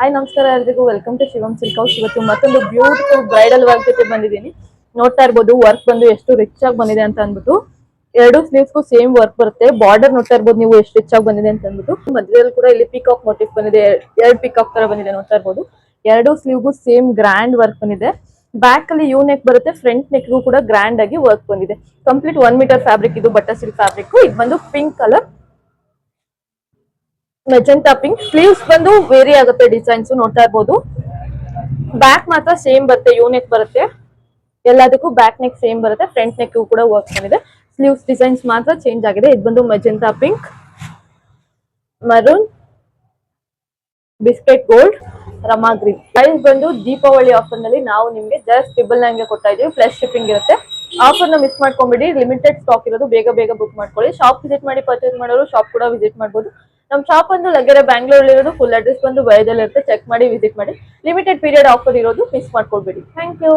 Hi ನಮಸ್ಕಾರ ಎಲ್ಲರಿಗೂ welcome to Shivam silk house. ಇವತ್ತು ಮತ್ತೊಂದು ಬ್ಯೂಟಿಫುಲ್ ಬ್ರೈಡಲ್ ವರ್ಕ್ ಜೊತೆ ಬಂದಿದ್ದೀನಿ. ನೋಡ್ತಾ ಇರ್ಬೋದು ವರ್ಕ್ ಬಂದು ಎಷ್ಟು ರಿಚ್ ಆಗಿ ಬಂದಿದೆ ಅಂತ ಅಂದ್ಬಿಟ್ಟು. ಎರಡು ಸ್ಲೀವ್ಸ್ಗೂ ಸೇಮ್ ವರ್ಕ್ ಬರುತ್ತೆ. ಬಾರ್ಡರ್ ನೋಡ್ತಾ ಇರ್ಬೋದು ನೀವು ಎಷ್ಟು ರಿಚ್ ಆಗಿ ಬಂದಿದೆ ಅಂತ ಅಂದ್ಬಿಟ್ಟು. ಮಧ್ಯದಲ್ಲಿ ಕೂಡ ಇಲ್ಲಿ ಪಿಕಾಕ್ ಮೋಟಿವ್ ಬಂದಿದೆ, ಎರಡು ಪಿಕಾಕ್ ತರ ಬಂದಿದೆ ನೋಡ್ತಾ ಇರ್ಬೋದು. ಎರಡು ಸ್ಲೀವ್ಗೂ ಸೇಮ್ ಗ್ರ್ಯಾಂಡ್ ವರ್ಕ್ ಬಂದಿದೆ. ಬ್ಯಾಕ್ ಅಲ್ಲಿ ಯೂ ನೆಕ್ ಬರುತ್ತೆ, ಫ್ರಂಟ್ ನೆಕ್ಗೂ ಕೂಡ ಗ್ರ್ಯಾಂಡ್ ಆಗಿ ವರ್ಕ್ ಬಂದಿದೆ. ಕಂಪ್ಲೀಟ್ 1 ಮೀಟರ್ ಫ್ಯಾಬ್ರಿಕ್ ಇದು ಬಟ್ಟಾ ಸಿಲ್ಕ್ ಫ್ಯಾಬ್ರಿಕ್. ಇದು ಬಂದು pink colour, magenta pink. Sleeves ಬಂದು ವೇರಿ ಆಗುತ್ತೆ ಡಿಸೈನ್ಸ್ ನೋಡ್ತಾ ಇರ್ಬೋದು. ಬ್ಯಾಕ್ ಮಾತ್ರ ಸೇಮ್ ಬರುತ್ತೆ, ಯೂ ನೆಕ್ ಬರುತ್ತೆ. ಎಲ್ಲದಕ್ಕೂ ಬ್ಯಾಕ್ ನೆಕ್ ಸೇಮ್ ಬರುತ್ತೆ, ಫ್ರಂಟ್ ನೆಕ್ ಕೂಡ ವರ್ಕ್ ಬಂದಿದೆ. ಸ್ಲೀವ್ಸ್ ಡಿಸೈನ್ಸ್ ಮಾತ್ರ ಚೇಂಜ್ ಆಗಿದೆ. ಇದು ಬಂದು magenta pink, maroon, biscuit gold, Rama green. Price ಬಂದು ದೀಪಾವಳಿ ಆಫರ್ ನಲ್ಲಿ ನಾವು ನಿಮ್ಗೆ ಜಸ್ಟ್ 999 ಕೊಡ್ತಾ ಇದೀವಿ. ಪ್ಲಸ್ ಶಿಪ್ಪಿಂಗ್ ಇರುತ್ತೆ. ಆಫರ್ ನ ಮಿಸ್ ಮಾಡ್ಕೊಂಬಿಡಿ. ಲಿಮಿಟೆಡ್ ಸ್ಟಾಕ್ ಇರೋದು, ಬೇಗ ಬೇಗ ಬುಕ್ ಮಾಡ್ಕೊಳ್ಳಿ. ಶಾಪ್ ವಿಸಿಟ್ ಮಾಡಿ ಪರ್ಚೇಸ್ ಮಾಡೋರು ಶಾಪ್ ಕೂಡ ವಿಸಿಟ್ ಮಾಡಬಹುದು. ನಮ್ಮ ಶಾಪ್ ಒಂದು ಲಗ್ಗೆರೆ ಬ್ಯಾಂಗ್ಳೂರ್ ಇರೋದು. ಫುಲ್ ಅಡ್ರೆಸ್ ಬಂದು ವಯದಲ್ಲಿ ಇರುತ್ತೆ, ಚೆಕ್ ಮಾಡಿ ವಿಸಿಟ್ ಮಾಡಿ. ಲಿಮಿಟೆಡ್ ಪೀರಿಯಡ್ ಆಫರ್ ಇರೋದು, ಮಿಸ್ ಮಾಡ್ಕೊಳ್ಬೇಡಿ. Thank you.